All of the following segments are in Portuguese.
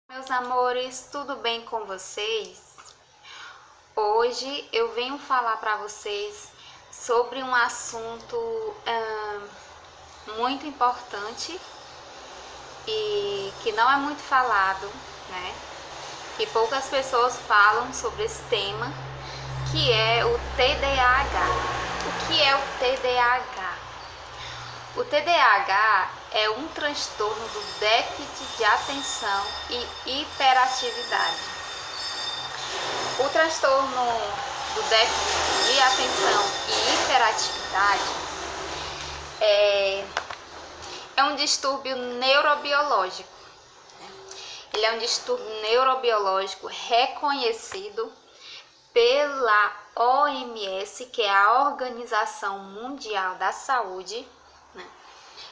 Meus amores, tudo bem com vocês? Hoje eu venho falar para vocês sobre um assunto muito importante e que não é muito falado, né? Que poucas pessoas falam sobre esse tema, que é o TDAH. O que é o TDAH? O TDAH é um transtorno do déficit de atenção e hiperatividade. O transtorno do déficit de atenção e hiperatividade é um distúrbio neurobiológico. Ele é um distúrbio neurobiológico reconhecido pela OMS, que é a Organização Mundial da Saúde,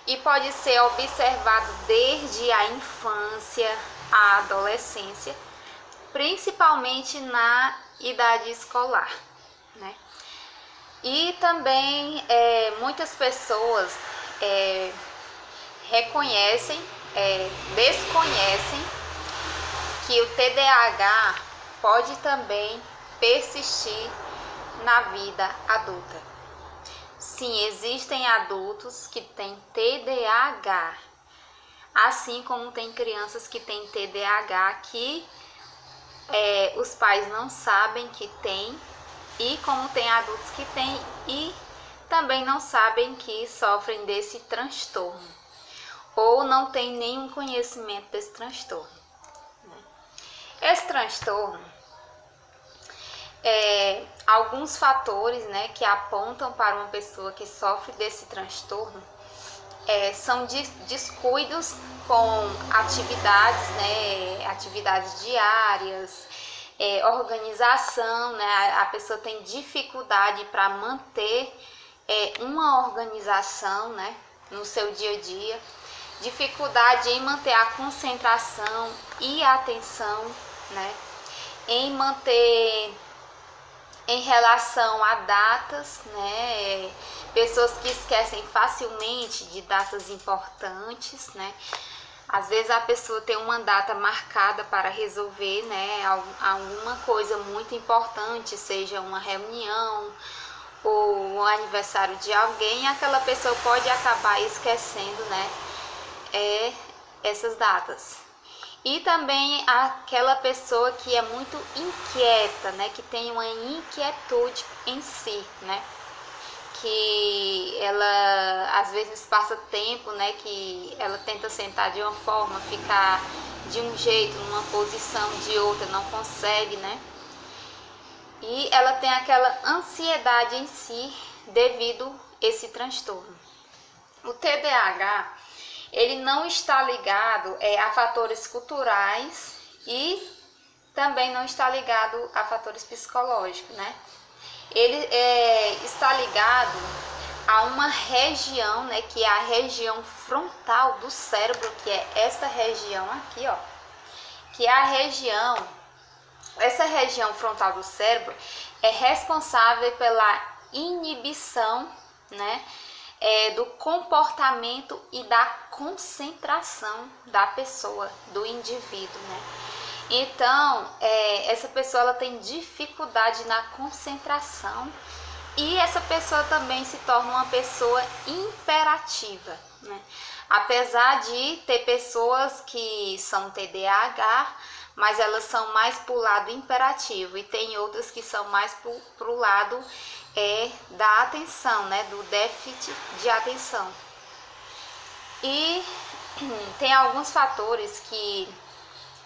e pode ser observado desde a infância à adolescência, principalmente na idade escolar, né? E também muitas pessoas desconhecem que o TDAH pode também persistir na vida adulta. Sim, existem adultos que têm TDAH, assim como tem crianças que têm TDAH que os pais não sabem que tem, e como tem adultos que têm e também não sabem que sofrem desse transtorno, ou não têm nenhum conhecimento desse transtorno. Esse transtorno alguns fatores, né, que apontam para uma pessoa que sofre desse transtorno são descuidos com atividades, né, atividades diárias, organização, né, a pessoa tem dificuldade para manter uma organização, né, no seu dia a dia, dificuldade em manter a concentração e a atenção, né, em manter em relação a datas, né? Pessoas que esquecem facilmente de datas importantes, né? Às vezes a pessoa tem uma data marcada para resolver, né? Alguma coisa muito importante, seja uma reunião ou um aniversário de alguém, e aquela pessoa pode acabar esquecendo, né? Essas datas. E também aquela pessoa que é muito inquieta, né, que tem uma inquietude em si, né, que ela às vezes passa tempo, né, que ela tenta sentar de uma forma, ficar de um jeito, numa posição, de outra, não consegue, né, e ela tem aquela ansiedade em si devido a esse transtorno. O TDAH, ele não está ligado a fatores culturais e também não está ligado a fatores psicológicos, né? Ele está ligado a uma região, né, que é a região frontal do cérebro, que é essa região aqui, ó, que é essa região frontal do cérebro é responsável pela inibição, né, do comportamento e da concentração da pessoa, do indivíduo, né? Então, essa pessoa ela tem dificuldade na concentração e essa pessoa também se torna uma pessoa imperativa, né? Apesar de ter pessoas que são TDAH, mas elas são mais para o lado imperativo, e tem outras que são mais para o lado da atenção, né, do déficit de atenção. E tem alguns fatores que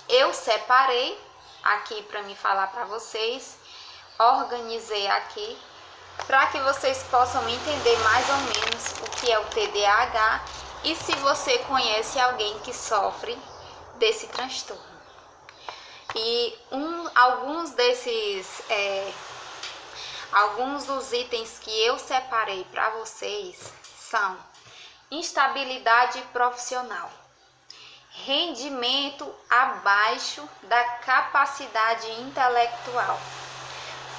eu separei aqui para me falar para vocês, organizei aqui para que vocês possam entender mais ou menos o que é o TDAH e se você conhece alguém que sofre desse transtorno. E alguns dos itens que eu separei para vocês são instabilidade profissional, rendimento abaixo da capacidade intelectual,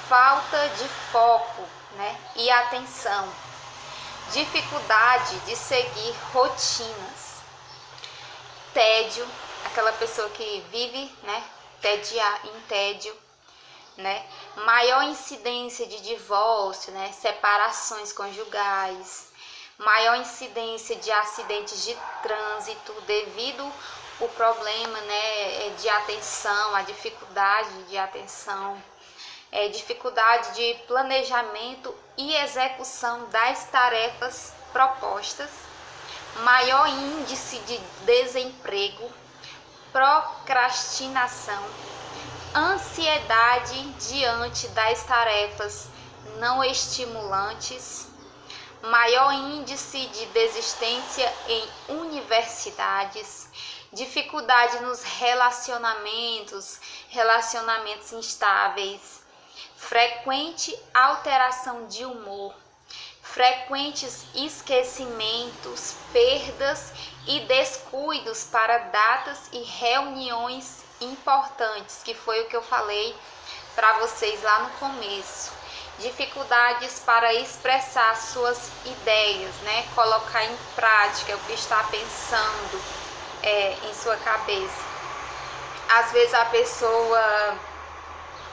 falta de foco, né, e atenção, dificuldade de seguir rotinas, tédio, aquela pessoa que vive, né, em tédio, né, maior incidência de divórcio, né, separações conjugais, maior incidência de acidentes de trânsito devido o problema, né, de atenção, a dificuldade de atenção, dificuldade de planejamento e execução das tarefas propostas, maior índice de desemprego, procrastinação, ansiedade diante das tarefas não estimulantes, maior índice de desistência em universidades, dificuldade nos relacionamentos instáveis, frequente alteração de humor, frequentes esquecimentos, perdas e descuidos para datas e reuniões importantes, que foi o que eu falei para vocês lá no começo. Dificuldades para expressar suas ideias, né? Colocar em prática o que está pensando em sua cabeça. Às vezes a pessoa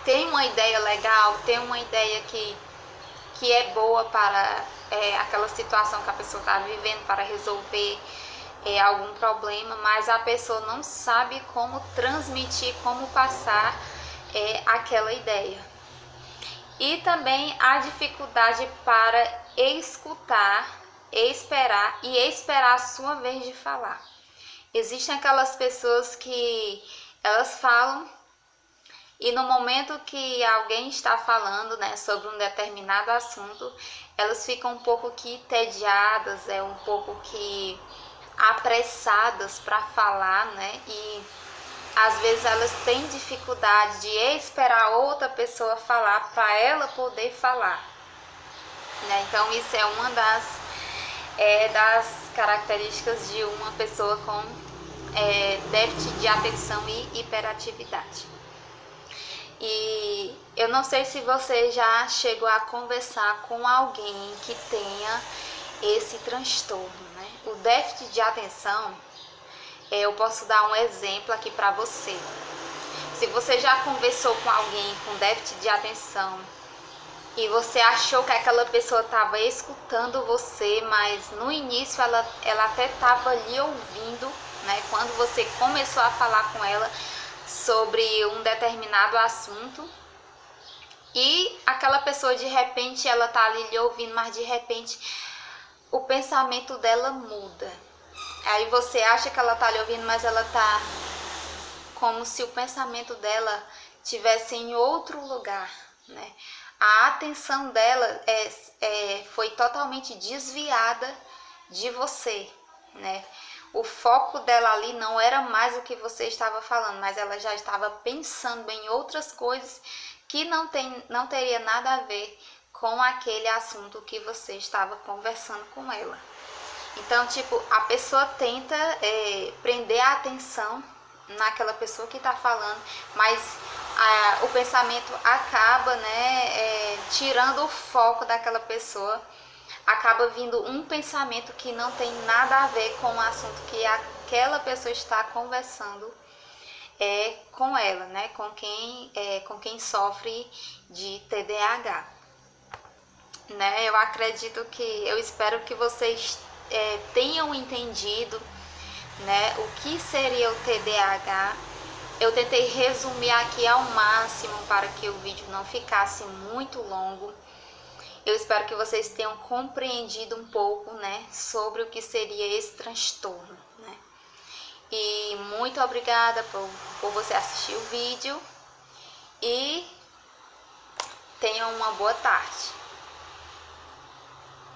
tem uma ideia legal, tem uma ideia que é boa para aquela situação que a pessoa está vivendo, para resolver algum problema, mas a pessoa não sabe como transmitir, como passar aquela ideia. E também a dificuldade para escutar, esperar a sua vez de falar. Existem aquelas pessoas que elas falam e no momento que alguém está falando, né, sobre um determinado assunto, elas ficam um pouco que entediadas, um pouco que apressadas para falar, né, e às vezes elas têm dificuldade de esperar outra pessoa falar para ela poder falar, né? Então isso é uma das características de uma pessoa com déficit de atenção e hiperatividade. E eu não sei se você já chegou a conversar com alguém que tenha esse transtorno, né? O déficit de atenção, eu posso dar um exemplo aqui para você. Se você já conversou com alguém com déficit de atenção e você achou que aquela pessoa estava escutando você, mas no início ela até estava ali ouvindo, né? Quando você começou a falar com ela sobre um determinado assunto, e aquela pessoa de repente ela tá ali lhe ouvindo, mas de repente o pensamento dela muda. Aí você acha que ela tá lhe ouvindo, mas ela tá como se o pensamento dela tivesse em outro lugar, né? A atenção dela foi totalmente desviada de você, né? O foco dela ali não era mais o que você estava falando, mas ela já estava pensando em outras coisas que não teria nada a ver com aquele assunto que você estava conversando com ela. Então, tipo, a pessoa tenta prender a atenção naquela pessoa que está falando, mas o pensamento acaba, né, tirando o foco daquela pessoa. Acaba vindo um pensamento que não tem nada a ver com o assunto que aquela pessoa está conversando com ela, né? Com quem sofre de TDAH. Né? Eu espero que vocês tenham entendido, né, o que seria o TDAH. Eu tentei resumir aqui ao máximo para que o vídeo não ficasse muito longo. Eu espero que vocês tenham compreendido um pouco, né, sobre o que seria esse transtorno, né? E muito obrigada por você assistir o vídeo e tenham uma boa tarde.